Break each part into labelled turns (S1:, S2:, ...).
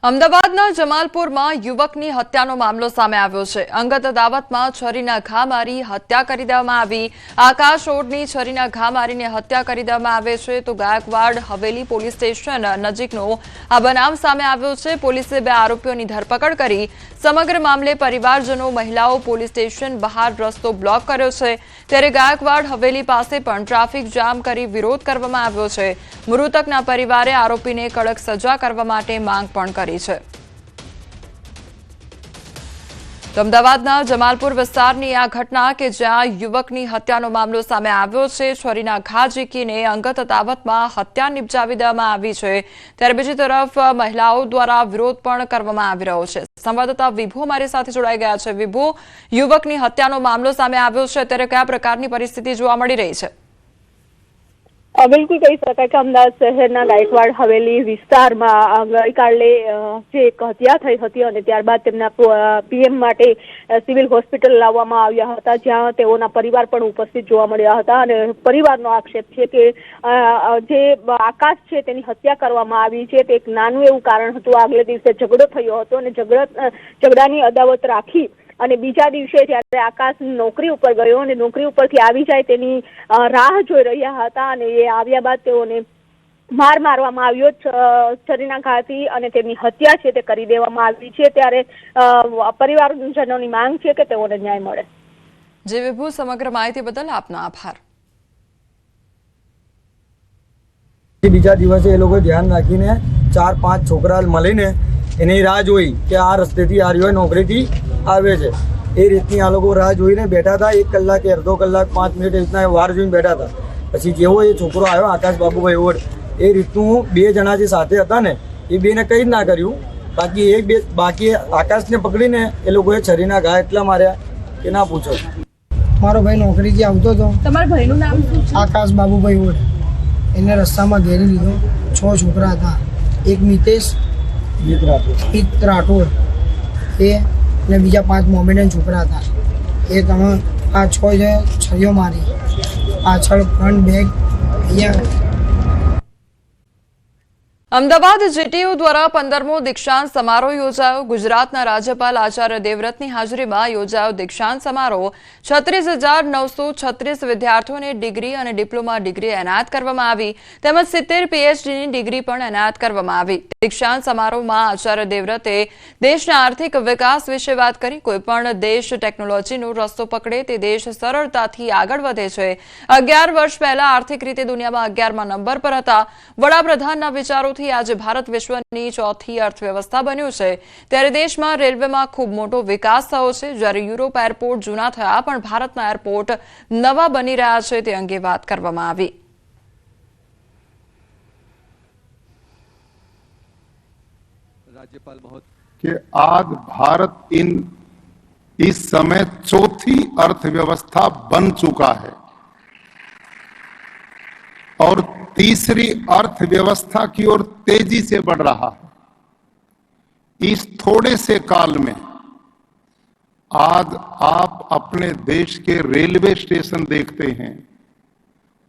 S1: અમદાવાદના જમાલપુરમાં યુવકની હત્યાનો મામલો સામે આવ્યો છે। અંગત અદાવતમાં છરીના ઘા મારી હત્યા કરી દેવામાં આવી। આકાશ રોડની છરીના ઘા મારીને હત્યા કરી દેવામાં આવે છે તો ગાયકવાડ હવેલી પોલીસ સ્ટેશન નજીકનો આ બનાવ સામે આવ્યો છે। પોલીસે 2 આરોપીઓની ધરપકડ કરી સમગ્ર મામલે પરિવારજનો મહિલાઓ પોલીસ સ્ટેશન બહાર રસ્તો બ્લોક કર્યો છે। ત્યારે ગાયકવાડ હવેલી પાસે પણ ટ્રાફિક જામ કરી વિરોધ કરવામાં આવ્યો છે। મૃતકના પરિવારે આરોપીને કડક સજા કરવા માટે માંગ પણ કરી। અમદાવાદના જમાલપુર વિસ્તારની આ ઘટના કે જ્યાં યુવકની હત્યાનો મામલો સામે આવ્યો છે। છરીના ઘા ઝીકીને અંગત અદાવતમાં હત્યા નિપજાવી દેવામાં આવી છે। ત્યારે બીજી તરફ મહિલાઓ દ્વારા વિરોધ પણ કરવામાં આવી રહ્યો છે। સંવાદદાતા વિભુ અમારી સાથે જોડાઈ ગયા છે। વિભુ, યુવકની હત્યાનો મામલો સામે આવ્યો છે, ત્યારે કયા પ્રકારની પરિસ્થિતિ જોવા મળી રહી છે?
S2: બિલકુલ કહી શકાય કે અમદાવાદ શહેરના ગાયકવાડ હવેલી વિસ્તારમાં ગઈકાલે જે એક હત્યા થઈ હતી અને ત્યારબાદ તેમના પીએમ માટે સિવિલ હોસ્પિટલ લાવવામાં આવ્યા હતા, જ્યાં તેઓના પરિવાર પણ ઉપસ્થિત જોવા મળ્યા હતા। અને પરિવારનો આક્ષેપ છે કે જે આકાશ છે તેની હત્યા કરવામાં આવી છે તે એક નાનું એવું કારણ હતું। આગલે દિવસે ઝઘડો થયો હતો અને ઝઘડાની અદાવત રાખી અને બીજા દિવસે જ્યારે આકાશ નોકરી ઉપર ગયો અને નોકરી ઉપરથી આવી જાય તેની રાહ જોઈ રહ્યા હતા અને એ આવ્યા બાદ તેઓને માર મારવામાં આવ્યો છરીના ઘાથી અને તેમની હત્યા છે તે કરી દેવામાં આવી છે। ત્યારે પરિવારજનોની માંગ છે કે તેઓને ન્યાય મળે।
S1: જે વિભુ, સમગ્ર માહિતી બદલ આપનો આભાર।
S3: બીજા દિવસે એ લોકો ધ્યાન રાખીને 4-5 છોકરા મળીને એની રાહ જોઈ કે આ રસ્તેથી આ રહ્યો નોકરીથી આવે છે, એ રીતની આ લોકો રાહ જોઈને બેઠા હતા। 1 કલાક કે અડધો કલાક 5 મિનિટ એ રીતના વાર જોઈને બેઠા હતા। પછી જેવો એ છોકરો આવ્યો આકાશ બાબુભાઈ ઓડ, એ રીતનું 2 જણા જે સાથે હતા ને એ બેને કંઈ જ ના કર્યું। બાકી આકાશને પકડીને એ લોકોએ છરીના ઘા એટલા માર્યા કે ના પૂછો।
S4: મારો ભાઈ નોકરીથી આવતો હતો।
S2: તમારા ભાઈનું નામ શું છે?
S4: આકાશ બાબુભાઈ ઓડ। એને રસ્તામાં ઘેરી લીધો। 6 છોકરા હતા, એક મિતેશ રાઠોડ એ અને બીજા 5 મોમેડિયન છોકરા હતા। એ તમે આ 6 છરીઓ મારી, પાછળ ફ્રન્ટ બેગ અહીંયા।
S1: અમદાવાદ જીટીયુ દ્વારા 15મો દીક્ષાંત સમારોહ યોજાયો। ગુજરાતના રાજ્યપાલ આચાર્ય દેવવ્રતની હાજરીમાં યોજાયો દીક્ષાંત સમારોહ। 36,936 વિદ્યાર્થીઓને ડિગ્રી અને ડિપ્લોમા ડિગ્રી એનાયત કરવામાં આવી, તેમજ 70 પીએચડીની ડિગ્રી પણ એનાયત કરવામાં આવી। દીક્ષાંત સમારોહમાં આચાર્ય દેવવ્રતે દેશના આર્થિક વિકાસ વિશે વાત કરી। કોઈપણ દેશ ટેકનોલોજીનો રસ્તો પકડે તે દેશ સરળતાથી આગળ વધે છે। 11 વર્ષ પહેલા આર્થિક રીતે દુનિયામાં 11મા નંબર પર હતા। વડાપ્રધાનના વિચારો આજે ભારત વિશ્વની 4થી અર્થવ્યવસ્થા બન્યું છે। ત્યારે દેશમાં રેલવેમાં ખૂબ મોટો વિકાસ થયો છે। જ્યારે યુરોપ એરપોર્ટ જૂના થયા પણ ભારતના એરપોર્ટ નવા બની રહ્યા છે તે અંગે વાત કરવામાં આવી।
S5: राज्यपाल कि आज भारत इस समय 4थी अर्थव्यवस्था बन चुका है और तीसरी अर्थव्यवस्था की ओर तेजी से बढ़ रहा है। इस थोड़े से काल में आज आप अपने देश के रेलवे स्टेशन देखते हैं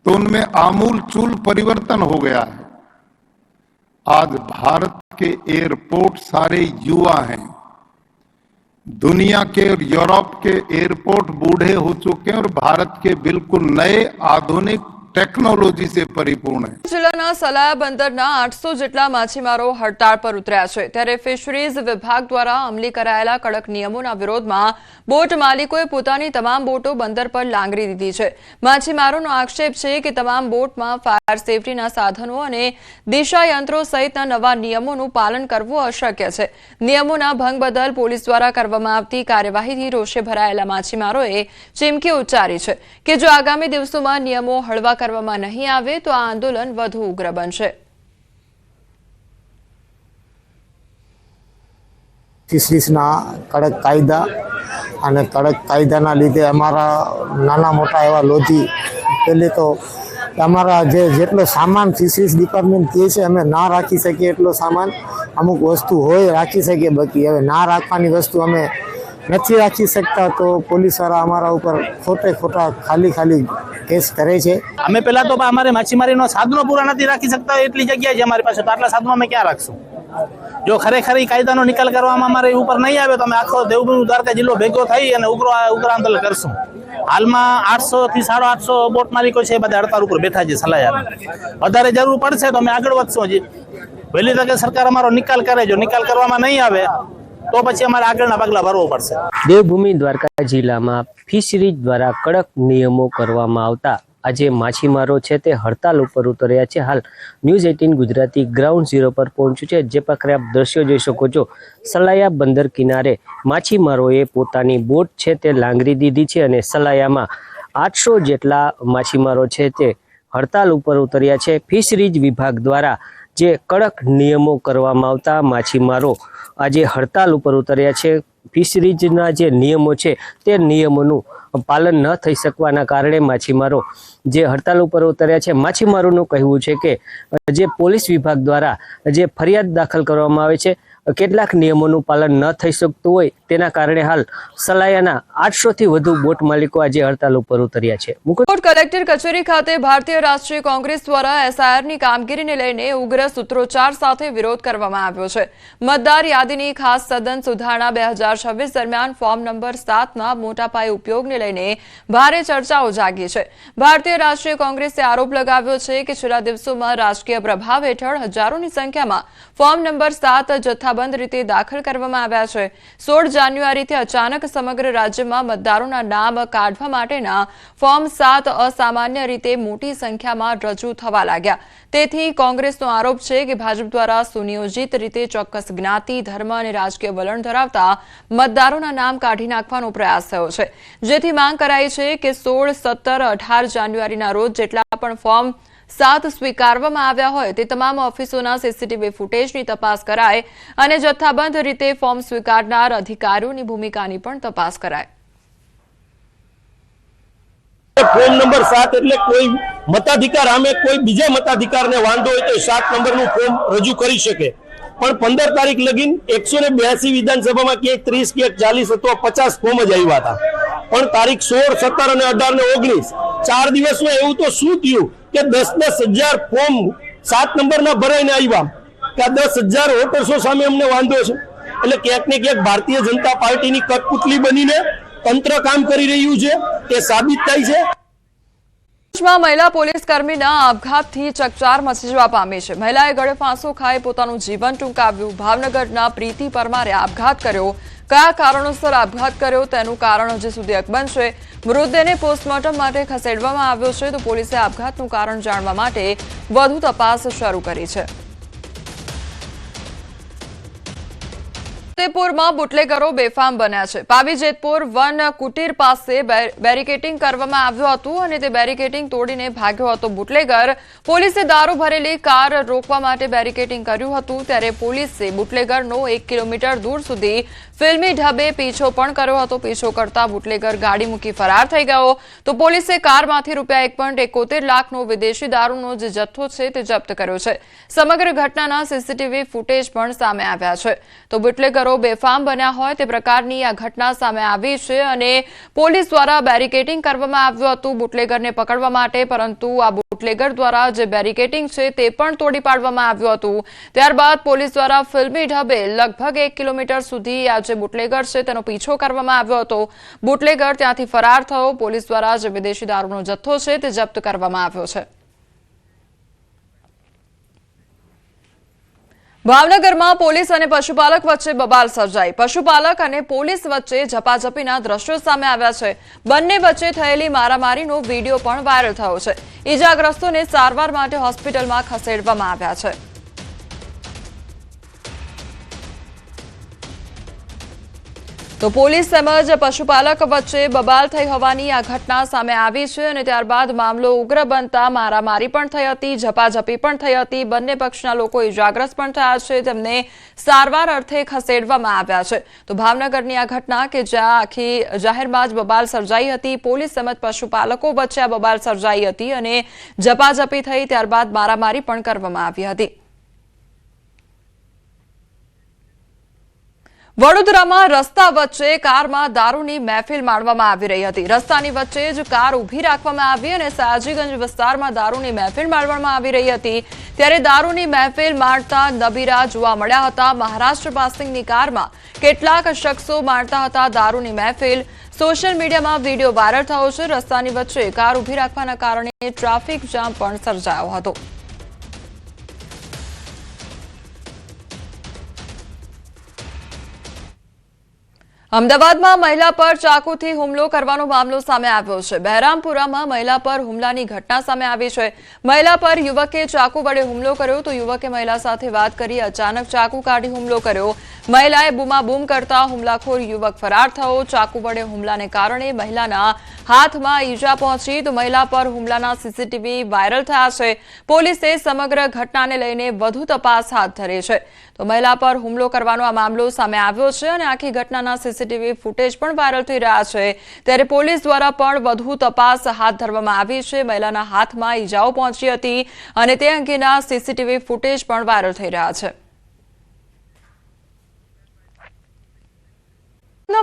S5: तो उनमें आमूल चूल परिवर्तन हो गया है। आज भारत के एयरपोर्ट सारे युवा हैं। दुनिया के और यूरोप के एयरपोर्ट बूढ़े हो चुके हैं और भारत के बिल्कुल नए आधुनिक ટેકનોલોજી સે પરિપૂર્ણ છે।
S1: જિલ્લાના સલાયા બંદરના 800 જેટલા માછીમારો હડતાળ પર ઉતર્યા છે। ત્યારે ફિશરીઝ વિભાગ દ્વારા અમલી કરાયેલા કડક નિયમોના વિરોધમાં બોટ માલિકોએ પોતાની તમામ બોટો બંદર પર લાંગરી દીધી છે। માછીમારોનો આક્ષેપ છે કે તમામ બોટમાં ફાયર સેફટીના સાધનો અને દિશા યંત્રો સહિતના નવા નિયમોનું પાલન કરવું અશક્ય છે। નિયમોના ભંગ બદલ પોલીસ દ્વારા કરવામાં આવતી કાર્યવાહીથી રોષે ભરાયેલા માછીમારોએ ચીમકી ઉચ્ચારી છે કે જો આગામી દિવસોમાં નિયમો હળવા કરવામાં નહીં આવે તો આ આંદોલન વધુ ઉગ્ર બનશે।
S4: ફિશરીઝના કડક કાયદા અને કડક કાયદાના લીધે અમારા નાના મોટા એવા લોધી પહેલે તો અમારા જેટલો સામાન ફિશરીઝ ડિપાર્ટમેન્ટ કહે છે અમે ના રાખી શકીએ એટલો સામાન, અમુક વસ્તુ હોય રાખી શકીએ, બાકી હવે ના રાખવાની વસ્તુ અમે નથી રાખી શકતા તો પોલીસવાળા અમારા ઉપર ખોટા ખાલી કેસ કરે છે।
S6: અમે પહેલા તો અમારે માછીમારીનો સાધનો પૂરા નથી રાખી શકતા, એટલી જગ્યા છે અમારી પાસે, તો આટલા સાધનો અમે ક્યાં રાખશું? જો ખરેખર એ કાયદાનો નિકાલ કરવામાં અમારે ઉપર નહીં આવે તો અમે આખો દેવભૂમિ દ્વારકા જિલ્લો ભેગો થઈ અને ઉગ્ર આંદોલન કરશું. હાલમાં 800 થી 850 બોટ માલિકો છે, બધા હડતાળ ઉપર બેઠા છે સલાયા. વધારે જરૂર પડશે તો અમે આગળ વધશું. હજી વહેલી તકે સરકાર અમારો નિકાલ કરે. જો નિકાલ કરવામાં નહીં આવે તો પછી અમારે આગળના પગલા ભરવો પડશે.
S7: દેવભૂમિ દ્વારકા જિલ્લામાં ફિશરીઝ દ્વારા કડક નિયમો કરવામાં આવતા આજે માછીમારો છે તે હડતાલ ઉપર ઉતર્યા છે. હાલ ન્યૂઝ 18 ગુજરાતી ગ્રાઉન્ડ ઝીરો પર પહોંચ્યું છે. જે પ્રકારે આપ દ્રશ્યો જોઈ શકો છો, સલાયા બંદર કિનારે માછીમારોએ પોતાની બોટ છે તે લાંગરી દીધી છે અને સલાયામાં 800 જેટલા માછીમારો છે તે હડતાલ ઉપર ઉતર્યા છે. ફિશરીઝ વિભાગ દ્વારા જે કડક નિયમો કરવામાં આવતા માછીમારો આજે હડતાલ ઉપર ઉતર્યા છે. ફિશરીઝના જે નિયમો છે તે નિયમોનું પાલન ન થઈ શકવાના કારણે માછીમારો જે હડતાલ ઉપર ઉતર્યા છે. માછીમારોનું કહેવું છે કે જે પોલીસ વિભાગ દ્વારા જે ફરિયાદ દાખલ કરવામાં આવે છે, કેટલાક નિયમોનું પાલન ન થઈ શકતું હોય તેના કારણે હાલ સલાયાના 800 થી વધુ બોટ માલિકો આજે હડતાલ ઉપર ઉતર્યા છે.
S1: રાજકોટ કલેક્ટર કચેરી ખાતે ભારતીય રાષ્ટ્રીય કોંગ્રેસ દ્વારા એસઆઈઆરની કામગીરીને લઈને ઉગ્ર સૂત્રોચ્ચાર સાથે વિરોધ કરવામાં આવ્યો છે. મતદાર યાદીની ખાસ સઘન સુધારણા 2026 દરમિયાન ફોર્મ નંબર 7ના મોટા પાયે ઉપયોગને લઈને ભારે ચર્ચાઓ જાગી છે. ભારતીય રાષ્ટ્રીય કોંગ્રેસે આરોપ લગાવ્યો છે કે છેલ્લા દિવસોમાં રાજકીય પ્રભાવ હેઠળ હજારોની સંખ્યામાં ફોર્મ નંબર 7 જથ્થાબંધ રીતે દાખલ કરવામાં આવ્યા છે. 16 જાન્યુઆરીથી અચાનક સમગ્ર રાજ્યમાં મતદારોના નામ કાઢવા માટેના ફોર્મ 7 અસામાન્ય રીતે મોટી સંખ્યામાં રજૂ થવા લાગ્યા. તેથી કોંગ્રેસનો આરોપ છે કે ભાજપ દ્વારા સુનિયોજિત રીતે ચોક્કસ જ્ઞાતિ, ધર્મ અને રાજકીય વલણ ધરાવતા મતદારોના નામ કાઢી નાખવાનો પ્રયાસ થયો છે. જેથી માંગ કરાઈ છે કે 16, 17, 18 જાન્યુઆરીના રોજ જેટલા પણ ફોર્મ 7 સ્વીકારવામાં આવ્યા હોય તે તમામ ઓફિસોના સીસીટીવી ફૂટેજની તપાસ કરાય અને જથ્થાબંધ રીતે ફોર્મ સ્વીકારનાર અધિકારીઓની ભૂમિકાની પણ તપાસ કરાય.
S8: ફોર્મ નંબર 7 એટલે કોઈ મતાધિકાર સામે કોઈ બીજા મતાધિકારને વાંધો હોય તો 7 નંબરનું ફોર્મ રજૂ કરી શકે. પણ 15 તારીખ લગીન 182 વિધાનસભામાં ક્યાંક 30, ક્યાંક 40 અથવા 50 ફોર્મ જ આવ્યા હતા. પણ તારીખ 16, 17 અને 18 ને 19 4 દિવસમાં એવું તો શું થયું કે 10,000 ફોર્મ 7 નંબરના ભરાઈને આવ્યા કે આ 10,000 વોટર્સો સામે અમને વાંધો છે. એટલે ક્યાંક ને ક્યાંક ભારતીય જનતા પાર્ટીની કઠપુતલી બનીને તંત્ર કામ કરી રહ્યું છે તે સાબિત થાય છે.
S1: મહિલા પોલીસ કર્મીના આપઘાતથી ચકચાર મચી જવા પામી છે. મહિલાએ ગળે ફાંસો ખાઈ પોતાનું જીવન ટૂંકાવ્યું. ભાવનગરના પ્રીતિ પરમારે આપઘાત કર્યો. કયા કારણોસર આપઘાત કર્યો તેનું કારણ હજી સુધી અકબંધ છે. મૃતદેહને પોસ્ટમોર્ટમ માટે ખસેડવામાં આવ્યો છે તો પોલીસે આપઘાતનું કારણ જાણવા માટે વધુ તપાસ શરૂ કરી છે. જેતપુરમાં બુટલેગરો બેફામ બન્યા છે. પાવી જેતપુર વન કુટીર પાસે બેરિકેટિંગ કરવામાં આવ્યું હતું અને તે બેરિકેટિંગ તોડીને ભાગ્યો હતો બુટલેગર. પોલીસે દારૂ ભરેલી કાર રોકવા માટે બેરિકેટિંગ કર્યું હતું ત્યારે પોલીસે બુટલેગરનો 1 કિલોમીટર દૂર સુધી ફિલ્મી ઢબે પીછો પણ કર્યો હતો. પીછો કરતા બુટલેગર ગાડી મૂકી ફરાર થઈ ગયો તો પોલીસે કારમાંથી ₹1.71 લાખનો વિદેશી દારૂનો જે જથ્થો છે તે જપ્ત કર્યો છે. સમગ્ર ઘટનાના સીસીટીવી ફૂટેજ પણ સામે આવ્યા છે. તો બુટલેગરો બેફામ બન્યા હોય તે પ્રકારની આ ઘટના સામે આવી છે અને પોલીસ દ્વારા બેરિકેટિંગ કરવામાં આવ્યું હતું બુટલેગરને પકડવા માટે, પરંતુ આ બુટલેગર દ્વારા જે બેરિકેટિંગ છે તે પણ તોડી પાડવામાં આવ્યું હતું. ત્યારબાદ પોલીસ દ્વારા ફિલ્મી ઢબે લગભગ 1 કિલોમીટર સુધી આ જે બુટલેગર છે તેનો પીછો કરવામાં આવ્યો હતો. બુટલેગર ત્યાંથી ફરાર થયો. પોલીસ દ્વારા જે વિદેશી દારૂનો જથ્થો છે તે જપ્ત કરવામાં આવ્યો છે. ભાવનગરમાં પોલીસ અને પશુપાલક વચ્ચે બબાલ સર્જાઈ. પશુપાલક અને પોલીસ વચ્ચે ઝપાઝપીના દ્રશ્યો સામે આવ્યા છે. બંને વચ્ચે થયેલી મારામારીનો વિડીયો પણ વાયરલ થયો છે. ઈજાગ્રસ્તોને સારવાર માટે હોસ્પિટલમાં ખસેડવામાં આવ્યા છે. તો પોલીસ તેમજ પશુપાલક વચ્ચે બબાલ થઈ હોવાની આ ઘટના સામે આવી છે અને ત્યારબાદ મામલો ઉગ્ર બનતા મારામારી પણ થઈ હતી, ઝપાઝપી પણ થઈ હતી. બંને પક્ષના લોકો ઈજાગ્રસ્ત પણ થયા છે. તેમને સારવાર અર્થે ખસેડવામાં આવ્યા છે. તો ભાવનગરની આ ઘટના કે જ્યાં આખી જાહેરમાં જ બબાલ સર્જાઈ હતી, પોલીસ તેમજ પશુપાલકો વચ્ચે આ બબાલ સર્જાઈ હતી અને ઝપાઝપી થઈ, ત્યારબાદ મારામારી પણ કરવામાં આવી હતી. વડોદરામાં રસ્તા વચ્ચે કારમાં દારૂની મહેફિલ માણવામાં આવી રહી હતી। રસ્તાની વચ્ચે જ કાર ઊભી રાખવામાં આવી અને સાજીગંજ વિસ્તારમાં દારૂની મહેફિલ માણવામાં આવી રહી હતી। ત્યારે દારૂની મહેફિલ માણતા નબીરા જોવા મળ્યા હતા। મહારાષ્ટ્ર પાસિંગની કારમાં કેટલાક શખ્સો માણતા હતા દારૂની મહેફિલ। સોશિયલ મીડિયામાં વિડીયો વાયરલ થયો છે। રસ્તાની વચ્ચે કાર ઊભી રાખવાના કારણે ટ્રાફિક જામ પણ સર્જાયો હતો। અમદાવાદમાં મહિલા પર ચાકુથી હુમલો કરવાનો મામલો સામે આવ્યો છે। બહેરામપુરામાં મહિલા પર હુમલાની ઘટના સામે આવી છે। મહિલા પર યુવકે ચાકુ વડે હુમલો કર્યો તો યુવકે મહિલા સાથે વાત કરી અચાનક ચાકુ કાઢી હુમલો કર્યો। મહિલાએ બૂમાબૂમ કરતા હુમલાખોર યુવક ફરાર થયો। ચાકુ વડે હુમલાને કારણે મહિલાના હાથમાં ઈજા પહોંચી તો મહિલા પર હુમલાના સીસીટીવી વાયરલ થયા છે। પોલીસે સમગ્ર ઘટનાને લઈને વધુ તપાસ હાથ ધરી છે। તો મહિલા પર હુમલો કરવાનો આ મામલો સામે આવ્યો છે અને આખી ઘટનાના સીસીટીવી ફૂટેજ પણ વાયરલ થઈ રહ્યા છે। ત્યારે પોલીસ દ્વારા પણ વધુ તપાસ હાથ ધરવામાં આવી છે। મહિલાના હાથમાં ઈજાઓ પહોંચી હતી અને તે અંગેના સીસીટીવી ફૂટેજ પણ વાયરલ થઈ રહ્યા છે।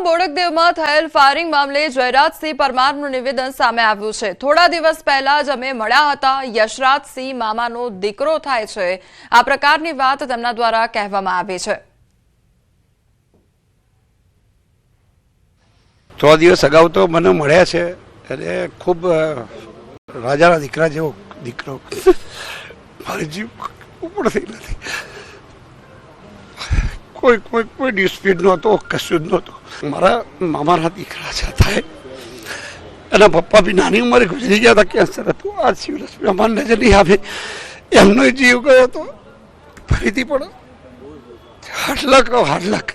S1: બોડકદેવમાં થયેલ ફાયરિંગ મામલે જયરાજસિંહ પરમારનું નિવેદન સામે આવ્યું છે। થોડા દિવસ પહેલા જ અમે મળ્યા હતા। યશરાજસિંહ મામાનો દીકરો થાય છે, આ પ્રકારની વાત તેમના દ્વારા કહેવામાં આવી છે।
S9: 3 દિવસ અગાઉ તો મને મળ્યા છે એટલે ખૂબ રાજાના દીકરા જેવો દીકરો મારી જીવ ઉપડતી નથી। કોઈ ડિસ્પ્યુટ નહોતો, કશું જ નહોતું। મારા મામાના દીકરા છે થાય એના પપ્પા બી નાની ઉંમરે ગુજરી ગયા હતા, કેન્સર હતું। આ સિવિલ હોસ્પિટલમાં નજર નહીં આવે, એમનો જીવ ગયો હતો। ફરીથી પણ હાર્ટ લક